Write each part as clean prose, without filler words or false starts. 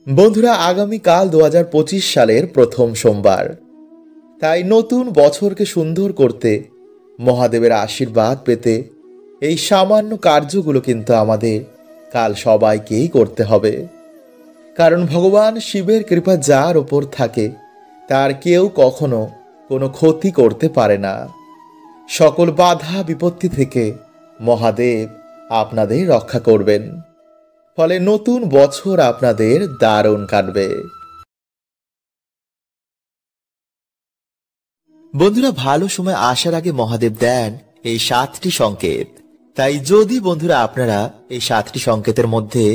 বন্ধুরা, আগামীকাল 2025 সালের প্রথম সোমবার। তাই নতুন বছরকে সুন্দর করতে, মহাদেবের আশীর্বাদ পেতে এই সামান্য কার্যগুলো কিন্তু আমাদের কাল সবাইকেই করতে হবে। কারণ ভগবান শিবের কৃপা যার ওপর থাকে তার কেউ কখনো কোনো ক্ষতি করতে পারে না। সকল বাধা বিপত্তি থেকে মহাদেব আপনাদের রক্ষা করবেন। ফলে নতুন বছর আপনাদের দারুণ কাটবে। বন্ধুরা, ভালো সময় আসার আগে মহাদেব দেন এই 7টি সংকেত। তাই যদি বন্ধুরা আপনারা এই 7টি সংকেতের মধ্যে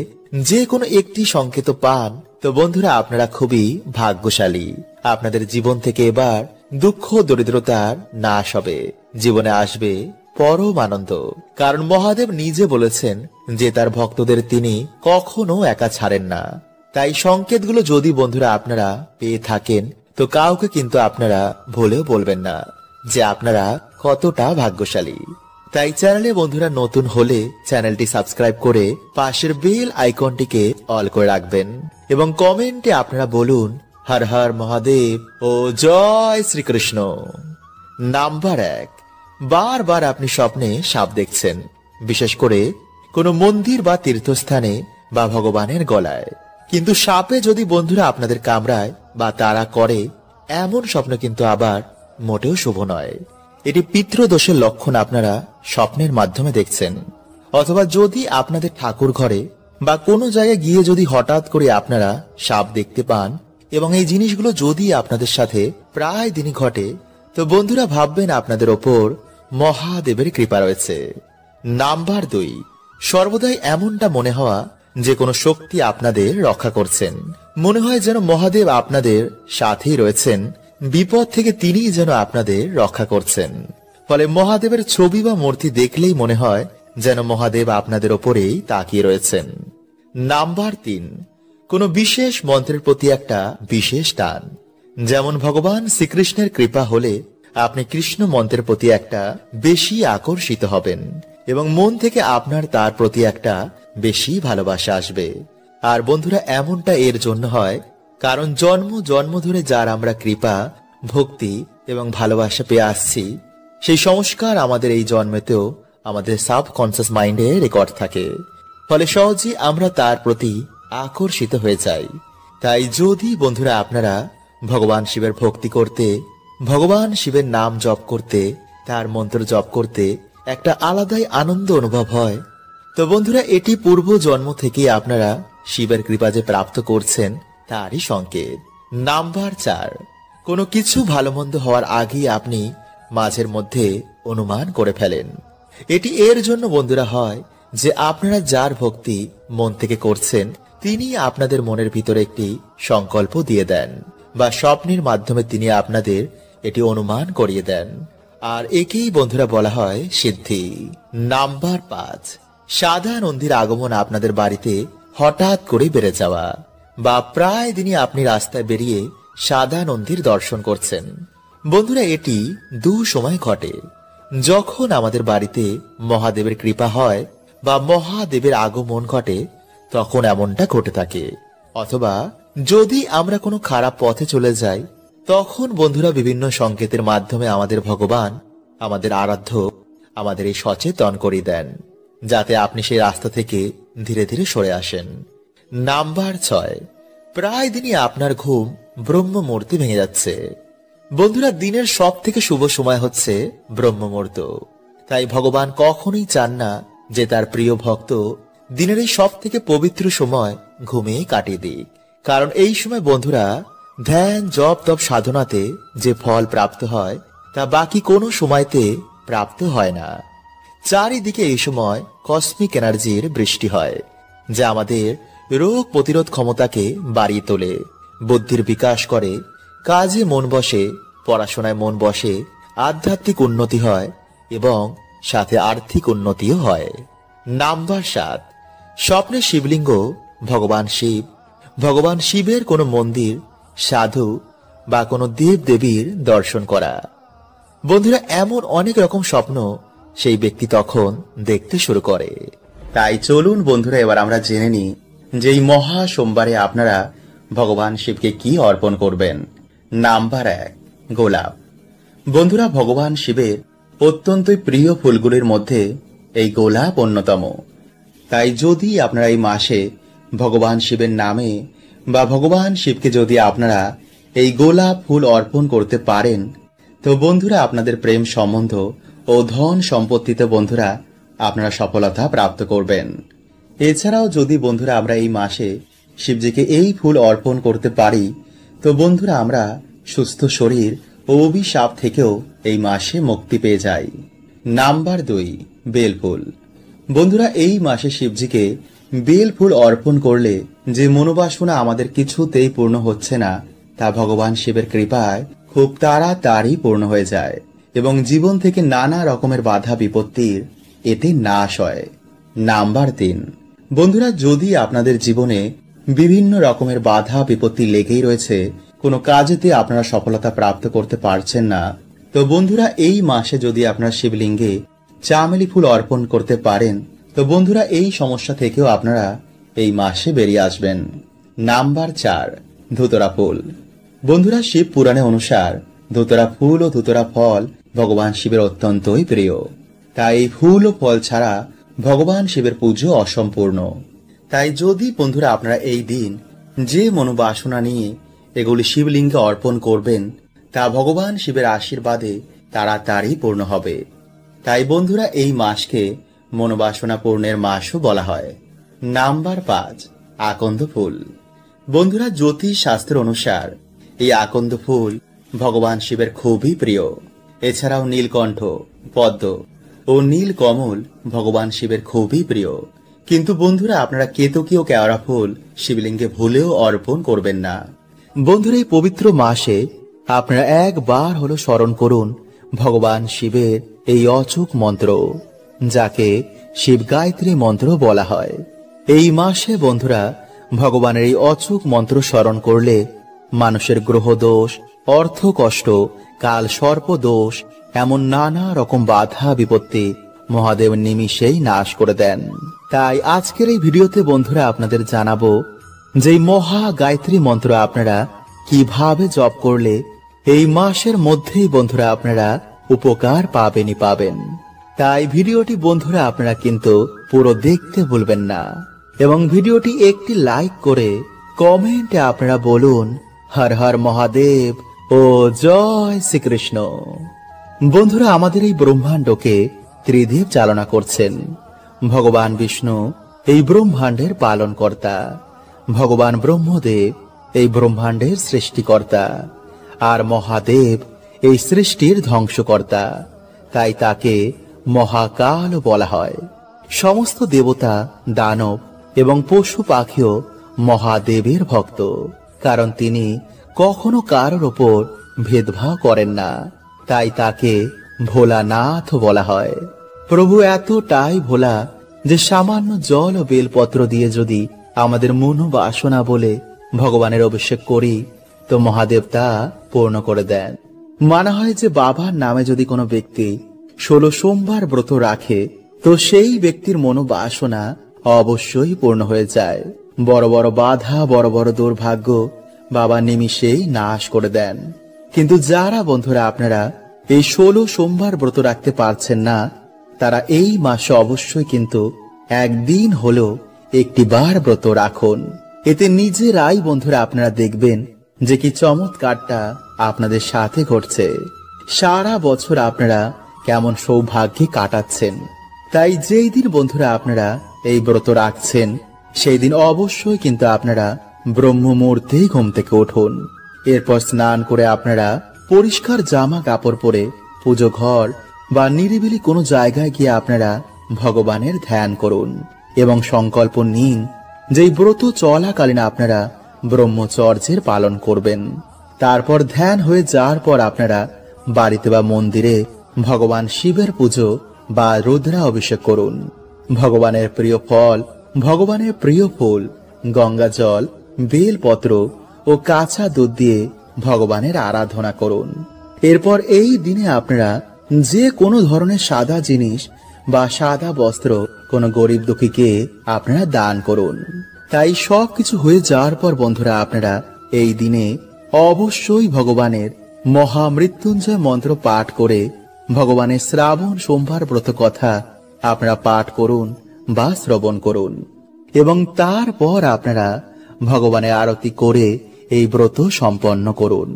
যে কোনো একটি সংকেত পান, তো বন্ধুরা আপনারা খুবই ভাগ্যশালী। আপনাদের জীবন থেকে এবার দুঃখ দরিদ্রতার নাশ হবে, জীবনে আসবে পরম আনন্দ। কারণ মহাদেব নিজে বলেছেন যে তার ভক্তদের তিনি কখনো একা ছাড়েন না। তাই সংকেতগুলো যদি বন্ধুরা আপনারা পেয়ে থাকেন, তো কাউকে কিন্তু আপনারা ভুলেও বলবেন না যে আপনারা কতটা ভাগ্যশালী। তাই চ্যানেলে বন্ধুরা নতুন হলে চ্যানেলটি সাবস্ক্রাইব করে পাশের বেল আইকনটিকে অল করে রাখবেন এবং কমেন্টে আপনারা বলুন হর হর মহাদেব ও জয় শ্রীকৃষ্ণ। নাম্বার 1, বারবার আপনি স্বপ্নে সাপ দেখছেন, বিশেষ করে কোনো মন্দির বা তীর্থস্থানে বা ভগবানের গলায়। কিন্তু সাপে যদি বন্ধুরা আপনাদের কামড়ায় বা তাড়া করে, এমন স্বপ্ন কিন্তু আবার মোটেও শুভ নয়। এটি পিতৃদোষের লক্ষণ আপনারা স্বপ্নের মাধ্যমে দেখছেন। অথবা যদি আপনাদের ঠাকুর ঘরে বা কোনো জায়গায় গিয়ে যদি হঠাৎ করে আপনারা সাপ দেখতে পান এবং এই জিনিসগুলো যদি আপনাদের সাথে প্রায় দিনই ঘটে, তো বন্ধুরা ভাববেন আপনাদের ওপর মহাদেবের কৃপা রয়েছে। নাম্বার 2, সর্বদাই এমনটা মনে হওয়া যে কোনো শক্তি আপনাদের রক্ষা করছেন। মনে হয় যেন মহাদেব আপনাদের সাথেই রয়েছেন, বিপদ থেকে তিনিই যেন আপনাদের রক্ষা করছেন। ফলে মহাদেবের ছবি বা মূর্তি দেখলেই মনে হয় যেন মহাদেব আপনাদের ওপরেই তাকিয়ে রয়েছেন। নাম্বার 3, কোনো বিশেষ মন্ত্রের প্রতি একটা বিশেষ টান। যেমন ভগবান শ্রীকৃষ্ণের কৃপা হলে আপনি কৃষ্ণ মন্ত্রের প্রতি একটা বেশি আকর্ষিত হবেন এবং মন থেকে আপনার তার প্রতি একটা বেশি ভালোবাসা আসবে। আর বন্ধুরা এমনটা এর জন্য হয় কারণ জন্ম জন্ম ধরে যার আমরা কৃপা, ভক্তি এবং ভালোবাসা পেয়ে আসছি, সেই সংস্কার আমাদের এই জন্মেতেও আমাদের সাবকনসিয়াস মাইন্ডে রেকর্ড থাকে। ফলে সহজেই আমরা তার প্রতি আকর্ষিত হয়ে যাই। তাই যদি বন্ধুরা আপনারা ভগবান শিবের ভক্তি করতে, ভগবান শিবের নাম জপ করতে, তার মন্ত্র জপ করতে একটা আলাদাই আনন্দ অনুভব হয়, তো বন্ধুরা এটি পূর্ব জন্ম থেকে আপনারা শিবের কৃপা যে প্রাপ্ত করছেন তারই সংকেত। নাম্বার 4, কোনো কিছু ভালো মন্দ হওয়ার আগেই আপনি মাঝের মধ্যে অনুমান করে ফেলেন। এটি এর জন্য বন্ধুরা হয় যে আপনারা যার ভক্তি মন থেকে করছেন তিনি আপনাদের মনের ভিতরে একটি সংকল্প দিয়ে দেন বা স্বপ্নের মাধ্যমে তিনি আপনাদের এটি অনুমান করিয়ে দেন। আর একেই বন্ধুরা বলা হয় সিদ্ধি। নাম্বার 5, সাদা নন্দীর আগমন আপনাদের বাড়িতে হঠাৎ করে বেড়ে যাওয়া বা প্রায় দিনই আপনি রাস্তায় বেরিয়ে সাদা নন্দীর দর্শন করছেন। বন্ধুরা এটি 2 সময় ঘটে, যখন আমাদের বাড়িতে মহাদেবের কৃপা হয় বা মহাদেবের আগমন ঘটে তখন এমনটা ঘটে থাকে। অথবা যদি আমরা কোনো খারাপ পথে চলে যাই, তখন বন্ধুরা বিভিন্ন সংকেতের মাধ্যমে আমাদের ভগবান, আমাদের আরাধ্য আমাদের এই সচেতন করে দেন যাতে আপনি সেই রাস্তা থেকে ধীরে ধীরে সরে আসেন। নাম্বার 6, প্রায় দিনই আপনার ঘুম ব্রহ্ম মুহূর্তে ভেঙে যাচ্ছে। বন্ধুরা দিনের সব থেকে শুভ সময় হচ্ছে ব্রহ্ম মুহূর্ত। তাই ভগবান কখনোই চান না যে তার প্রিয় ভক্ত দিনের এই সব থেকে পবিত্র সময় ঘুমিয়ে কাটিয়ে দিক। কারণ এই সময় বন্ধুরা ধ্যান জপ তপ সাধনাতে যে ফল প্রাপ্ত হয় তা বাকি কোনো সময়তে প্রাপ্ত হয় না। চারিদিকে এই সময় কসমিক এনার্জির বৃষ্টি হয় যা আমাদের রোগ প্রতিরোধ ক্ষমতাকে বাড়িয়ে তোলে, বুদ্ধির বিকাশ করে, কাজে মন বসে, পড়াশোনায় মন বসে, আধ্যাত্মিক উন্নতি হয় এবং সাথে আর্থিক উন্নতিও হয়। নাম্বার 7, স্বপ্নে শিবলিঙ্গ, ভগবান শিবের কোনো মন্দির, সাধু বা কোনো দেব দেবীর দর্শন করা। বন্ধুরা এমন অনেক রকম স্বপ্ন সেই ব্যক্তি তখন দেখতে শুরু করে। তাই চলুন বন্ধুরা এবার আমরা জেনে নিই যে এই মহা সোমবারে আপনারা ভগবান শিবকে কি অর্পণ করবেন? নাম্বার 1, গোলাপ। বন্ধুরা, ভগবান শিবের অত্যন্ত প্রিয় ফুলগুলির মধ্যে এই গোলাপ অন্যতম। তাই যদি আপনারা এই মাসে ভগবান শিবের নামে বা ভগবান শিবকে যদি আপনারা এই গোলাপ ফুল অর্পণ করতে পারেন, তো বন্ধুরা আপনাদের প্রেম সম্বন্ধ ও ধন সম্পত্তিতে বন্ধুরা আপনারা সফলতা প্রাপ্ত করবেন। এছাড়াও যদি বন্ধুরা আমরা এই মাসে শিবজিকে এই ফুল অর্পণ করতে পারি, তো বন্ধুরা আমরা সুস্থ শরীর ও অভিশাপ থেকেও এই মাসে মুক্তি পেয়ে যাই। নাম্বার 2, বেলফুল। বন্ধুরা, এই মাসে শিবজিকে বেল ফুল অর্পণ করলে যে মনোবাসনা আমাদের কিছুতেই পূর্ণ হচ্ছে না, তা ভগবান শিবের কৃপায় খুব তাড়াতাড়ি পূর্ণ হয়ে যায় এবং জীবন থেকে নানা রকমের বাধা বিপত্তির এতে নাশ হয়। নাম্বার 3, বন্ধুরা, যদি আপনাদের জীবনে বিভিন্ন রকমের বাধা বিপত্তি লেগেই রয়েছে, কোনো কাজেতে আপনারা সফলতা প্রাপ্ত করতে পারছেন না, তো বন্ধুরা এই মাসে যদি আপনারা শিবলিঙ্গে চামেলি ফুল অর্পণ করতে পারেন, তো বন্ধুরা এই সমস্যা থেকেও আপনারা এই মাসে বেরিয়ে আসবেন। নাম্বার 4, ধুতরা ফুল। বন্ধুরা, শিব পুরাণে অনুসার ধুতরা ফুল ও ধুতরা ফল ভগবান শিবের অত্যন্তই প্রিয়। তাই এই ফুল ও ফল ছাড়া ভগবান শিবের পুজো অসম্পূর্ণ। তাই যদি বন্ধুরা আপনারা এই দিন যে মনোবাসনা নিয়ে এগুলি শিবলিঙ্গে অর্পণ করবেন, তা ভগবান শিবের আশীর্বাদে তাড়াতাড়ি পূর্ণ হবে। তাই বন্ধুরা এই মাসকে মনোবাসনা পূর্ণের মাসও বলা হয়। নাম্বার 5, আকন্দ ফুল। বন্ধুরা, জ্যোতিষ শাস্ত্র অনুসার এই আকন্দ ফুল ভগবান শিবের খুবই প্রিয়। এছাড়াও নীলকণ্ঠ, পদ্ম ও নীলকমল ভগবান শিবের খুবই প্রিয়। কিন্তু বন্ধুরা আপনারা কেতকী ও কেওড়া ফুল শিবলিঙ্গে ভুলেও অর্পণ করবেন না। বন্ধুরা, এই পবিত্র মাসে আপনারা একবার হলো স্মরণ করুন ভগবান শিবের এই অচূক মন্ত্র, যাকে শিব গায়ত্রী মন্ত্র বলা হয়। এই মাসে বন্ধুরা ভগবানের এই অচূক মন্ত্র স্মরণ করলে মানুষের গ্রহ দোষ, অর্থ কষ্ট, কাল সর্প দোষ, এমন নানা রকম বাধা বিপত্তি মহাদেব নিমিষেই নাশ করে দেন। তাই আজকের এই ভিডিওতে বন্ধুরা আপনাদের জানাবো যে মহা গায়ত্রী মন্ত্র আপনারা কিভাবে জপ করলে এই মাসের মধ্যেই বন্ধুরা আপনারা উপকার পাবেনই পাবেন। তাই ভিডিওটি বন্ধুরা আপনারা কিন্তু পুরো দেখতে ভুলবেন না এবং ভিডিওটি একটি লাইক করে কমেন্টে আপনারা বলুন হর হর মহাদেব ও জয় শ্রীকৃষ্ণ। বন্ধুরা, আমাদের এই ব্রহ্মাণ্ডকে ত্রিদেব চালনা করছেন। ভগবান বিষ্ণু এই ব্রহ্মাণ্ডের পালন কর্তা, ভগবান ব্রহ্মদেব এই ব্রহ্মাণ্ডের সৃষ্টিকর্তা, আর মহাদেব এই সৃষ্টির ধ্বংসকর্তা। তাই তাকে মহাকাল বলা হয়। সমস্ত দেবতা, দানব এবং পশু পাখিও মহাদেবের ভক্ত, কারণ তিনি কখনো কারোর ওপর ভেদভাব করেন না। তাই তাকে ভোলানাথ বলা হয়। প্রভু এতটাই ভোলা যে সামান্য জল ও বেলপত্র দিয়ে যদি আমাদের মনোবাসনা বলে ভগবানের অভিষেক করি, তো মহাদেব তা পূর্ণ করে দেন। মানা হয় যে বাবার নামে যদি কোনো ব্যক্তি 16 সোমবার ব্রত রাখে, তো সেই ব্যক্তির মনোবাসনা অবশ্যই পূর্ণ হয়ে যায়। বড় বড় বাধা, বড় বড় দুর্ভাগ্য বাবা নিমিষেই নাশ করে দেন। কিন্তু যারা বন্ধুরা আপনারা এই 16 সোমবার ব্রত রাখতে পারছেন না, তারা এই মাসে অবশ্যই কিন্তু একদিন হলো একটি বার ব্রত রাখুন। এতে নিজেরাই বন্ধুরা আপনারা দেখবেন যে কি চমৎকারটা আপনাদের সাথে ঘটছে। সারা বছর আপনারা কেমন সৌভাগ্যে কাটাচ্ছেন। তাই যেই দিন বন্ধুরা আপনারা এই ব্রত রাখছেন, সেই দিন অবশ্যই কিন্তু আপনারা ব্রহ্ম মুহূর্তেই ঘুম থেকে উঠুন। এরপর স্নান করে আপনারা পরিষ্কার জামা কাপড় পরে পুজো ঘর বা নিরিবিলি কোনো জায়গায় গিয়ে আপনারা ভগবানের ধ্যান করুন এবং সংকল্প নিন যে ব্রত চলাকালীন আপনারা ব্রহ্মচর্যের পালন করবেন। তারপর ধ্যান হয়ে যাওয়ার পর আপনারা বাড়িতে বা মন্দিরে ভগবান শিবের পুজো বা রুদ্রা অভিষেক করুন। ভগবানের প্রিয় ফল, ভগবানের প্রিয় ফুল, গঙ্গা জল, বেলপত্র ও কাঁচা দুধ দিয়ে ভগবানের আরাধনা করুন। এরপর এই দিনে আপনারা যে কোনো ধরনের সাদা জিনিস বা সাদা বস্ত্র কোনো গরিব দুঃখীকে আপনারা দান করুন। তাই সবকিছু হয়ে যাওয়ার পর বন্ধুরা আপনারা এই দিনে অবশ্যই ভগবানের মহামৃত্যুঞ্জয় মন্ত্র পাঠ করে ভগবানের শ্রাবণ সোমবার ব্রত কথা আপনারা পাঠ করুন বা শ্রবণ করুন এবং তারপর আপনারা ভগবানের আরতি করে এই ব্রত সম্পন্ন করুন।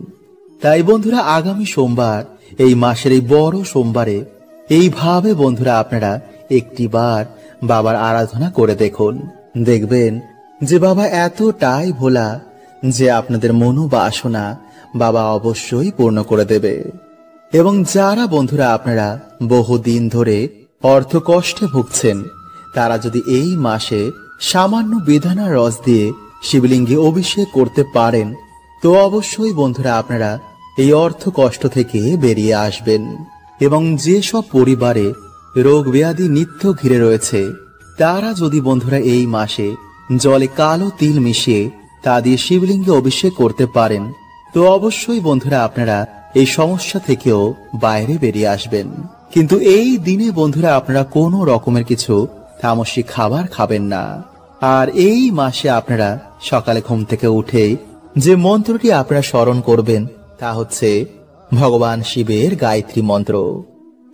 তাই বন্ধুরা আগামী সোমবার এই মাসের এই বড় সোমবারে এইভাবে বন্ধুরা আপনারা একটিবার বাবার আরাধনা করে দেখুন। দেখবেন যে বাবা এতটাই ভোলা যে আপনাদের মনোবাসনা বাবা অবশ্যই পূর্ণ করে দেবে। এবং যারা বন্ধুরা আপনারা বহুদিন ধরে অর্থ কষ্টে ভুগছেন তারা যদি এই মাসে সামান্য বেদানার রস দিয়ে শিবলিঙ্গে অভিষেক করতে পারেন তো অবশ্যই বন্ধুরা আপনারা এই অর্থ কষ্ট থেকে বেরিয়ে আসবেন। এবং যেসব পরিবারে রোগ ব্যাধি নিত্য ঘিরে রয়েছে তারা যদি বন্ধুরা এই মাসে জলে কালো তিল মিশিয়ে তা দিয়ে শিবলিঙ্গে অভিষেক করতে পারেন তো অবশ্যই বন্ধুরা আপনারা এই সমস্যা থেকেও বাইরে বেরিয়ে আসবেন। কিন্তু এই দিনে বন্ধুরা আপনারা কোনো রকমের কিছু তামসিক খাবার খাবেন না। আর এই মাসে আপনারা সকালে ঘুম থেকে উঠেই যে মন্ত্রটি আপনারা স্মরণ করবেন তা হচ্ছে ভগবান শিবের গায়ত্রী মন্ত্র।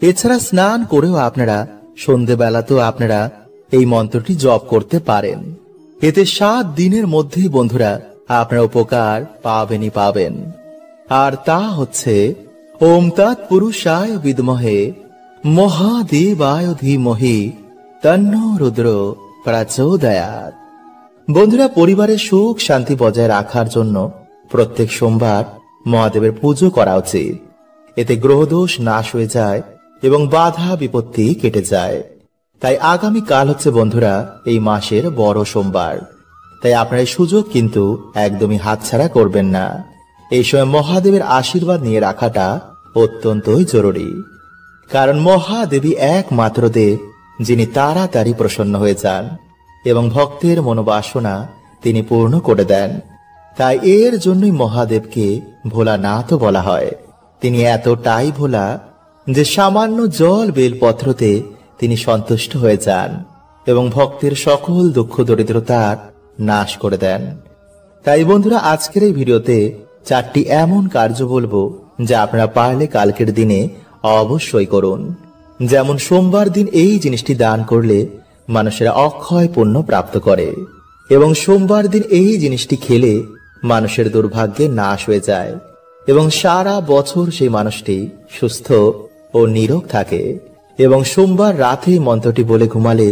এছাড়া স্নান করেও আপনারা সন্ধেবেলাতেও আপনারা এই মন্ত্রটি জপ করতে পারেন। এতে 7 দিনের মধ্যেই বন্ধুরা আপনারা উপকার পাবেনই পাবেন। আর তা হচ্ছে ওম তৎপুরুষায় বিদ্মহে মহাদেবায় ধীমহি তন্নো রুদ্র প্রচোদয়াৎ। বন্ধুরা পরিবারের সুখ শান্তি বজায় রাখার জন্য প্রত্যেক সোমবার মহাদেবের পুজো করা উচিত। এতে গ্রহদোষ নাশ হয়ে যায় এবং বাধা বিপত্তি কেটে যায়। তাই আগামী কাল হচ্ছে বন্ধুরা এই মাসের বড় সোমবার। তাই আপনার এই সুযোগ কিন্তু একদমই হাতছাড়া করবেন না। এই সময় মহাদেবের আশীর্বাদ নিয়ে রাখাটা অত্যন্তই জরুরি। কারণ মহাদেবী একমাত্র দেব যিনি তাড়াতাড়ি প্রসন্ন হয়ে যান এবং ভক্তের মনোবাসনা তিনি পূর্ণ করে দেন। তাই এর জন্যই মহাদেবকে ভোলানাথও বলা হয়। তিনি এতটাই ভোলা যে সামান্য জল বেলপত্রতে তিনি সন্তুষ্ট হয়ে যান এবং ভক্তের সকল দুঃখ দরিদ্রতার নাশ করে দেন। তাই বন্ধুরা আজকের এই ভিডিওতে 4টি এমন কার্য বলবো যা আপনারা পারলে কালকের দিনে অবশ্যই করুন। যেমন সোমবার দিন এই জিনিসটি দান করলে মানুষেরা অক্ষয় পুণ্য প্রাপ্ত করে এবং সোমবার দিন এই জিনিসটি খেলে মানুষের দুর্ভাগ্যে নাশ হয়ে যায় এবং সারা বছর সেই মানুষটি সুস্থ ও নিরোগ থাকে। এবং সোমবার রাতে মন্ত্রটি বলে ঘুমালে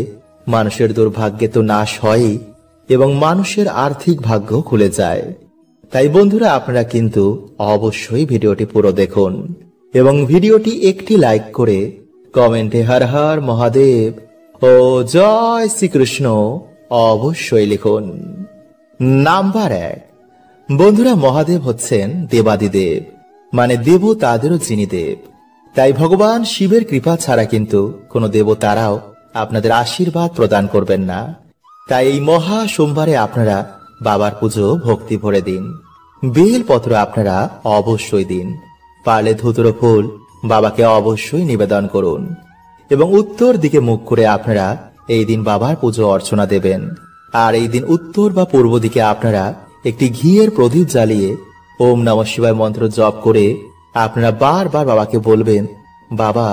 মানুষের দুর্ভাগ্যে তো নাশ হয়ই এবং মানুষের আর্থিক ভাগ্য খুলে যায়। তাই বন্ধুরা আপনারা কিন্তু অবশ্যই ভিডিওটি পুরো দেখুন এবং ভিডিওটি একটি লাইক করে কমেন্টে হর হর মহাদেব ও জয় শ্রীকৃষ্ণ অবশ্যই লিখুন। নাম্বার 1, বন্ধুরা মহাদেব হচ্ছেন দেবাদিদেব, মানে দেবতাদেরও যিনি দেব। তাই ভগবান শিবের কৃপা ছাড়া কিন্তু কোনো দেবতারাও আপনাদের আশীর্বাদ প্রদান করবেন না। তাই এই মহা সোমবারে আপনারা বাবার পুজো ভক্তি ভরে দিন। বেলপত্র আপনারা অবশ্যই দিন। পারলে ধুতরো ফুল বাবাকে অবশ্যই নিবেদন করুন এবং উত্তর দিকে মুখ করে আপনারা এই দিন বাবার পুজো অর্চনা দেবেন। আর এই দিন উত্তর বা পূর্ব দিকে আপনারা একটি ঘিয়ের প্রদীপ জ্বালিয়ে ওম নমঃ শিবায় মন্ত্র জপ করে আপনারা বারবার বাবাকে বলবেন, বাবা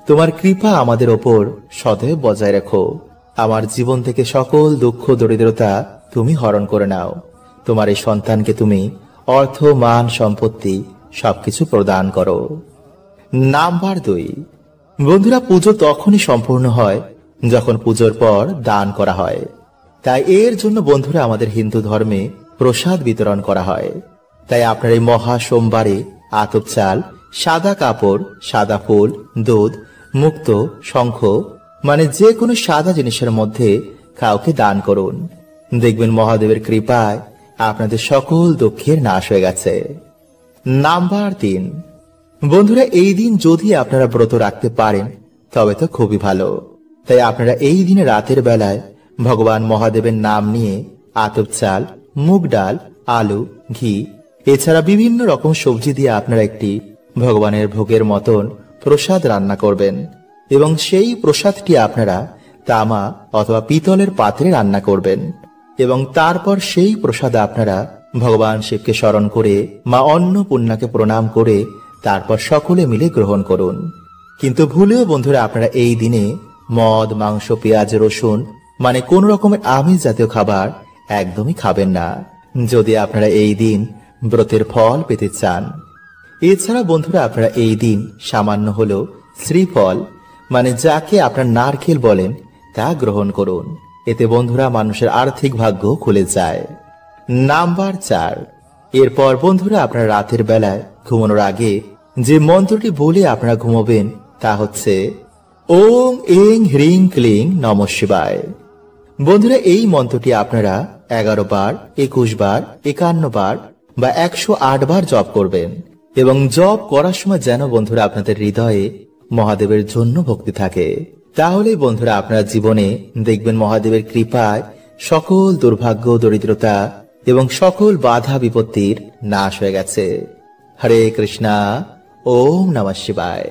তোমার কৃপা আমাদের ওপর সদৈব বজায় রেখো। আমার জীবন থেকে সকল দুঃখ দরিদ্রতা তুমি হরণ করে নাও। তোমার এই সন্তানকে তুমি অর্থ মান সম্পত্তি সবকিছু প্রদান করো। নাম্বার 2, বন্ধুরা পুজো তখনই সম্পূর্ণ হয় যখন পুজোর পর দান করা হয়। তাই এর জন্য বন্ধুরা আমাদের হিন্দু ধর্মে প্রসাদ বিতরণ করা হয়। তাই আপনার এই মহা সোমবারে আতপ চাল, সাদা কাপড়, সাদা ফুল, দুধ, মুক্ত, শঙ্খ, মানে যে কোনো সাদা জিনিসের মধ্যে কাউকে দান করুন। দেখবেন মহাদেবের কৃপায় আপনাদের সকল দুঃখের নাশ হয়ে গেছে। নাম্বার 3, বন্ধুরা এই দিন যদি আপনারা ব্রত রাখতে পারেন তবে তো খুবই ভালো। তাই আপনারা এই দিনে রাতের বেলায় ভগবান মহাদেবের নাম নিয়ে আতপ চাল, মুগ ডাল, আলু, ঘি এছাড়া বিভিন্ন রকম সবজি দিয়ে আপনারা একটি ভগবানের ভোগের মতন প্রসাদ রান্না করবেন এবং সেই প্রসাদটি আপনারা তামা অথবা পিতলের পাত্রে রান্না করবেন। এবং তারপর সেই প্রসাদ আপনারা ভগবান শিবকে স্মরণ করে মা অন্নপূর্ণাকে প্রণাম করে তারপর সকলে মিলে গ্রহণ করুন। কিন্তু ভুলেও বন্ধুরা আপনারা এই দিনে মদ, মাংস, পেঁয়াজ, রসুন মানে কোন রকমের আমিষ জাতীয় খাবার একদমই খাবেন না, যদি আপনারা এই দিন ব্রতের ফল পেতে চান। এছাড়া বন্ধুরা আপনারা এই দিন সামান্য হলেও শ্রীফল মানে যাকে আপনার নারকেল বলেন তা গ্রহণ করুন। এতে বন্ধুরা মানুষের আর্থিক ভাগ্য খুলে যায়। নাম্বার 4, এরপর বন্ধুরা আপনারা রাতের বেলায় ঘুমানোর আগে যে মন্ত্রটি বলে আপনারা ঘুমাবেন তা হচ্ছে ওং এং হ্রিং ক্লিং নমঃ শিবায়। বন্ধুরা এই মন্ত্রটি আপনারা 11 বার, 21 বার, 51 বার বা 108 বার জপ করবেন এবং জপ করার সময় যেন বন্ধুরা আপনাদের হৃদয়ে মহাদেবের জন্য ভক্তি থাকে। তাহলে বন্ধুরা আপনারা জীবনে দেখবেন মহাদেবের কৃপায় সকল দুর্ভাগ্য, দরিদ্রতা এবং সকল বাধা বিপত্তির নাশ হয়ে গেছে। হরে কৃষ্ণা, ওম নমঃ শিবায়।